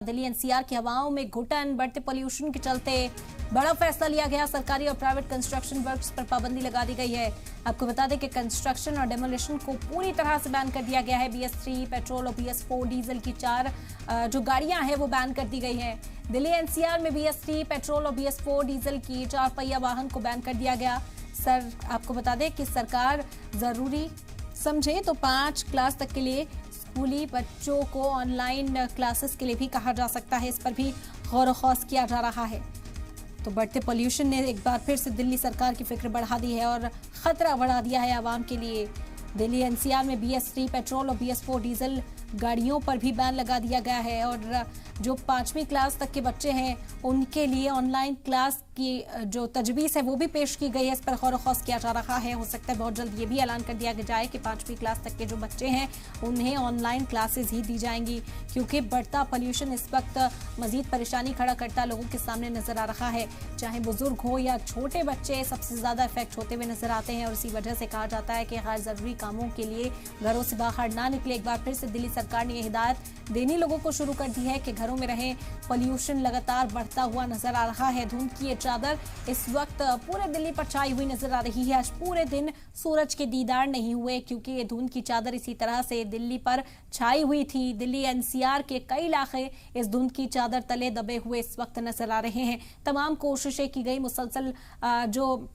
Delhi NCR की हवाओं में घुटन, बढ़ते पोल्यूशन के चलते बड़ा फैसला लिया गया। सरकारी और प्राइवेट कंस्ट्रक्शन वर्क्स पर पाबंदी लगा दी गई है। आपको बता दें कि कंस्ट्रक्शन और डेमोलिशन को पूरी तरह से बैन कर दिया गया है। BS3 पेट्रोल और BS4 डीजल की 4 जो गाड़ियां हैं वो बैन कर दी गई हैं। दिल्ली एनसीआर में BS3 पेट्रोल और BS4 डीजल की 4 पहिया वाहन को बैन कर दिया गया। आपको बता दें कि सरकार जरूरी समझे तो 5 क्लास तक के लिए स्कूली बच्चों को ऑनलाइन क्लासेस के लिए भी कहा जा सकता है। इस पर भी गौर खौस किया जा रहा है। तो बढ़ते पोल्यूशन ने एक बार फिर से दिल्ली सरकार की फिक्र बढ़ा दी है और खतरा बढ़ा दिया है आवाम के लिए। दिल्ली एनसीआर में BS3 पेट्रोल और BS4 डीजल गाड़ियों पर भी बैन लगा दिया गया है और जो 5वीं क्लास तक के बच्चे हैं उनके लिए ऑनलाइन क्लास की जो तजवीज़ है वो भी पेश की गई है। इस पर गौर खौस किया जा रहा है। हो सकता है बहुत जल्द ये भी ऐलान कर दिया जाए कि 5वीं क्लास तक के जो बच्चे हैं उन्हें ऑनलाइन क्लासेस ही दी जाएंगी, क्योंकि बढ़ता पोल्यूशन इस वक्त मजीद परेशानी खड़ा करता लोगों के सामने नजर आ रहा है। चाहे बुजुर्ग हो या छोटे बच्चे, सबसे ज्यादा इफेक्ट होते हुए नजर आते हैं और इसी वजह से कहा जाता है कि गैर जरूरी कामों के लिए घरों से बाहर ना निकले। एक बार फिर से दिल्ली सरकार ने यह हिदायत देनी लोगों को शुरू कर दी है कि घरों में रहें। पोल्यूशन लगातार बढ़ता हुआ नजर आ रहा है। धुंध की ये चादर इस वक्त पूरे दिल्ली पर छाई हुई नजर आ रही है। आज पूरे दिन सूरज के दीदार नहीं हुए क्योंकि ये धुंध की चादर इसी तरह से दिल्ली पर छाई हुई थी। दिल्ली एनसीआर के कई इलाके इस धुंध की चादर तले दबे हुए इस वक्त नजर आ रहे हैं। तमाम कोशिशें की गई, मुसलसल जो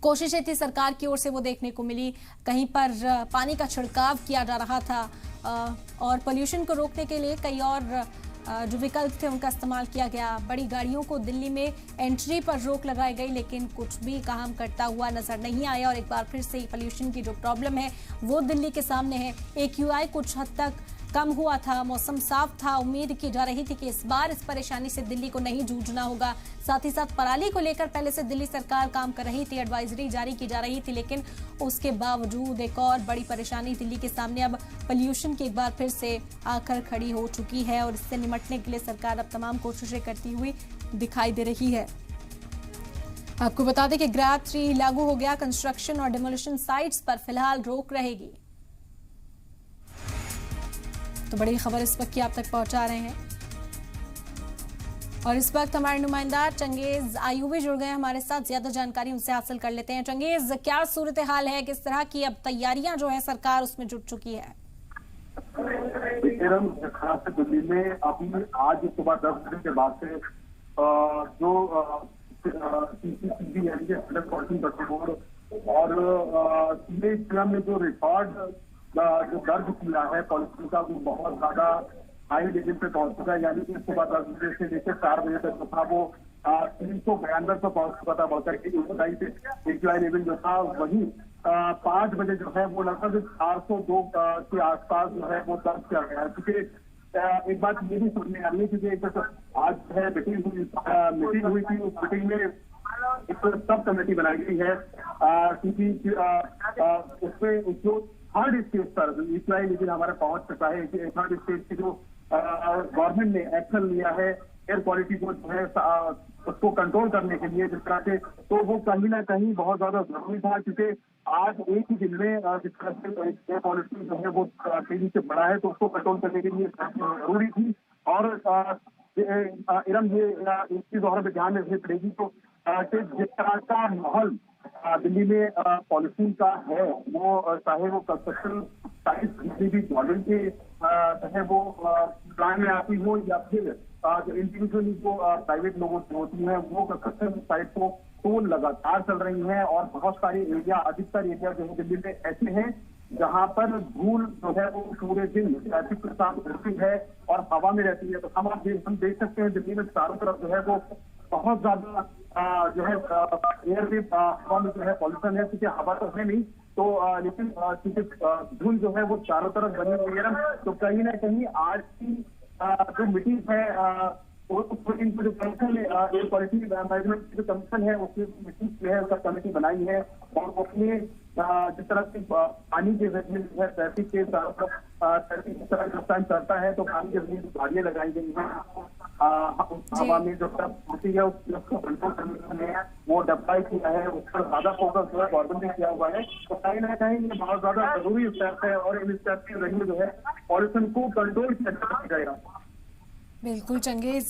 कोशिशें थी सरकार की ओर से वो देखने को मिली। कहीं पर पानी का छिड़काव किया जा रहा था और पोल्यूशन को रोकने के लिए कई और जो विकल्प थे उनका इस्तेमाल किया गया। बड़ी गाड़ियों को दिल्ली में एंट्री पर रोक लगाई गई, लेकिन कुछ भी काम करता हुआ नजर नहीं आया और एक बार फिर से पोल्यूशन की जो प्रॉब्लम है वो दिल्ली के सामने है। AQI कुछ हद तक कम हुआ था, मौसम साफ था। उम्मीद की जा रही थी कि इस बार इस परेशानी से दिल्ली को नहीं जूझना होगा। साथ ही साथ पराली को लेकर पहले से दिल्ली सरकार काम कर रही थी, एडवाइजरी जारी की जा रही थी, लेकिन उसके बावजूद एक और बड़ी परेशानी दिल्ली के सामने अब पोल्यूशन की एक बार फिर से आकर खड़ी हो चुकी है और इससे निपटने के लिए सरकार अब तमाम कोशिशें करती हुई दिखाई दे रही है। आपको बता दें कि ग्रैब 3 लागू हो गया। कंस्ट्रक्शन और डिमोलिशन साइट्स पर फिलहाल रोक रहेगी। तो बड़ी खबर इस वक्त की आप तक पहुंचा रहे हैं और इस वक्त हमारे नुमाइंदा चंगेज आयुबी जुड़ गए हमारे साथ। ज्यादा जानकारी उनसे हासिल कर लेते हैं। चंगेज, क्या सूरत हाल है, किस तरह की अब तैयारियां जो है सरकार उसमें जुट चुकी है? खास दिल्ली में अभी आज सुबह 10 बजे के बाद से जो CCTV यानी और में जो रिकॉर्ड जो दर्ज किया है पॉलिसी का वो बहुत ज्यादा हाई लेवल पे पहुंच चुका है। यानी कि सुबह 10 बजे से लेकर 4 बजे तक जो था वो 392 पे पहुंच चुका था बढ़कर के AQI लेवल जो था वही 5 बजे जो है वो लगभग 402 के आसपास जो है वो दर्ज किया गया है। क्योंकि एक बात ये भी सुनने आ रही है क्योंकि आज जो है मीटिंग हुई थी, उस मीटिंग में एक सब कमेटी बनाई गई है क्योंकि उसमें जो थर्ड स्टेज पर AQI लेकिन हमारा पहुंच चुका है। थर्ड स्टेज की जो गवर्नमेंट ने एक्शन लिया है एयर क्वालिटी को जो है उसको कंट्रोल करने के लिए जिस तरह से, तो वो कहीं ना कहीं बहुत ज्यादा जरूरी था क्योंकि आज एक ही दिन में जिस तरह से एयर क्वालिटी जो है वो तेजी से बढ़ा है तो उसको कंट्रोल करने के लिए जरूरी थी। और इरम ये एक चीज और भी ध्यान रखनी पड़ेगी तो जिस तरह का माहौल दिल्ली में पॉलिसी का है वो चाहे वो कंस्ट्रक्शन साइट जितनी भी गवर्नमेंट के चाहे वो प्लान में आती हो या फिर जो इंडिविजुअली जो प्राइवेट लोगों की होती है वो कंस्ट्रक्शन साइट को टोल लगातार चल रही है और बहुत सारे एरिया, अधिकतर एरिया जो है दिल्ली में ऐसे हैं जहां पर धूल जो है वो पूरे दिन ट्रैफिक के साथ रहती है और हवा में रहती है। तो हम देख सकते हैं दिल्ली में चारों तरफ जो है वो बहुत ज्यादा जो है एयर में हवा में जो है पॉल्यूशन है, क्योंकि हवा तो है नहीं तो लेकिन क्योंकि धूल जो है वो चारों तरफ बनी हुई है। तो कहीं ना कहीं आज की जो मीटिंग है उस मीटिंग को जो कमीशन एयर क्वालिटी मैनेजमेंट की जो कमीशन है उसकी मीटिंग जो है सब कमेटी बनाई है और उसमें जिस तरह से पानी के जरिए जो है ट्रैफिक के चारों तरफ ट्रैफिक जिस तरह टाइम चलता है तो पानी के जरिए जो गाड़ियां लगाई गई हैं हवा में जो होती है उसको कंट्रोल करने के लिए वो डिप्लॉय किया है, उस पर ज्यादा फोकस जो है गवर्नमेंट ने किया हुआ है। तो कहीं ना कहीं ये बहुत ज्यादा जरूरी स्टेप है और इन स्टेप के जरिए जो है पॉल्यूशन को कंट्रोल किया जा सकेगा। बिल्कुल चंगेज,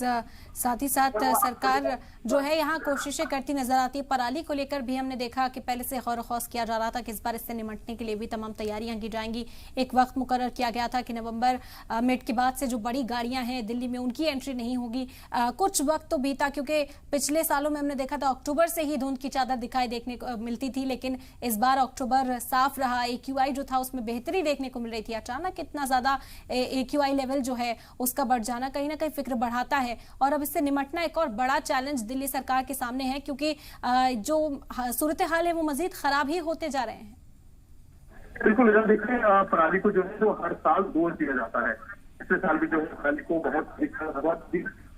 साथ ही साथ सरकार जो है यहाँ कोशिशें करती नजर आती है। पराली को लेकर भी हमने देखा कि पहले से गौर खौस किया जा रहा था कि इस बार इससे निपटने के लिए भी तमाम तैयारियां की जाएंगी। एक वक्त मुकर्रर किया गया था कि नवंबर मिड के बाद से जो बड़ी गाड़ियां हैं दिल्ली में उनकी एंट्री नहीं होगी। कुछ वक्त तो बीता, क्योंकि पिछले सालों में हमने देखा था अक्टूबर से ही धुंध की चादर दिखाई देखने को मिलती थी, लेकिन इस बार अक्टूबर साफ रहा। AQI जो था उसमें बेहतरी देखने को मिल रही थी। अचानक इतना ज्यादा AQI लेवल जो है उसका बढ़ जाना कहीं ना कहीं फिक्र बढ़ाता है, और अब इससे निपटना एक और बड़ा चैलेंज दिल्ली सरकार के सामने है, क्योंकि जो सूरत हाल है वो मजीद खराब ही होते जा रहे हैं। बिल्कुल, इधर देखिए पराली को जो है वो हर साल दोष दिया जाता है। पिछले साल भी जो है पराली को बहुत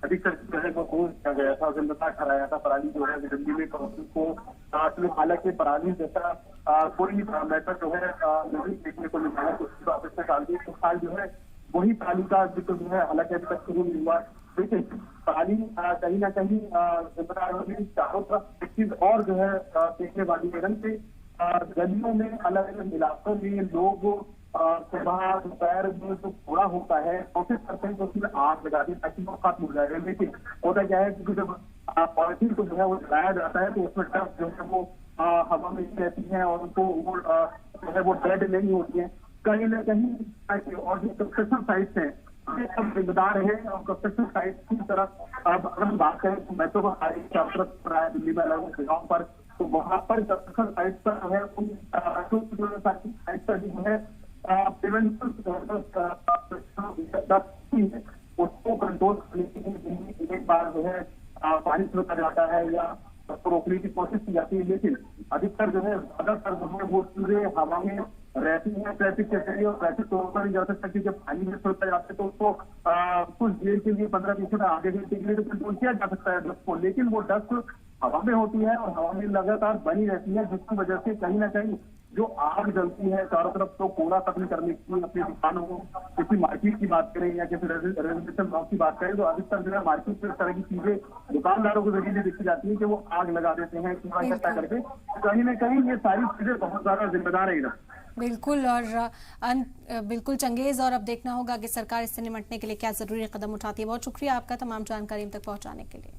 अधिक जो है वो दोष दिया गया था, जिम्मेदार ठहराया था। पराली जो है दिल्ली में कांग्रेस को, हालांकि पराली जैसा कोई मैटर जो है नहीं देखने को मिला है। पिछले साल भी इस साल जो है वही पराली का जिक्र जो है हालांकि अभी तक शुरू नहीं हुआ। लेकिन पराली कहीं ना कहीं जिम्मेदार होगी। चारों तरफ एक चीज और जो है देखने वाली है, रंग से गलियों में अलग अलग इलाकों में लोग सुबह दोपहर में जो कूड़ा होता है कोशिश करते हैं तो उसमें आग लगा दी ताकि वो खत्म हो जाएगा। लेकिन होता क्या है, क्योंकि जब पॉलिथीन को जो है वो जलाया जाता है तो उसमें डस्ट जो है वो हवा में रहती है और उनको वो जो है वो डेड नहीं होती है कहीं ना कहीं। और जो कंस्ट्रक्शन साइट्स हैं सब जिम्मेदार है, और कंस्ट्रक्शन साइट की तरफ अब अगर हम बात करें तो मेट्रो का कार्य चार रहा है दिल्ली में अलग अलग जगहों पर, तो वहां पर कंस्ट्रक्शन साइट पर जो है उन साइट पर जो है उसको कंट्रोल करने के लिए एक बार जो है पानी छोड़ा जाता है या उसको रोकने की कोशिश की जाती है। लेकिन अधिकतर जो है ज्यादातर जो है वो पूरे हवा में रहती है ट्रैफिक के जरिए, और ट्रैफिक तो रोका नहीं जा सकता क्योंकि जब पानी में छोड़ता जाता है तो उसको कुछ देर के लिए 15-20 मिनट आधे घंटे के लिए तो कंट्रोल किया जा सकता है डस्ट को। लेकिन वो डस्ट हवा में होती है और हवा में लगातार बनी रहती है, जिसकी वजह से कहीं ना कहीं जो आग जलती है चारों तरफ, तो कूड़ा खत्म करने की अपनी दुकानों को, किसी मार्केट की बात करें या किसी रेजिडेंशियल ब्लॉक की बात करें तो अधिकतर जो है मार्केट में इस तरह की चीजें दुकानदारों को जरिए देखी जाती है कि वो आग लगा देते हैं कूड़ा इकट्ठा करके। कहीं ना कहीं ये सारी चीजें बहुत ज्यादा जिम्मेदार है इधर। बिल्कुल, और बिल्कुल चंगेज, और अब देखना होगा कि सरकार इससे निपटने के लिए क्या जरूरी कदम उठाती है। बहुत शुक्रिया आपका तमाम जानकारी हम तक पहुंचाने के लिए।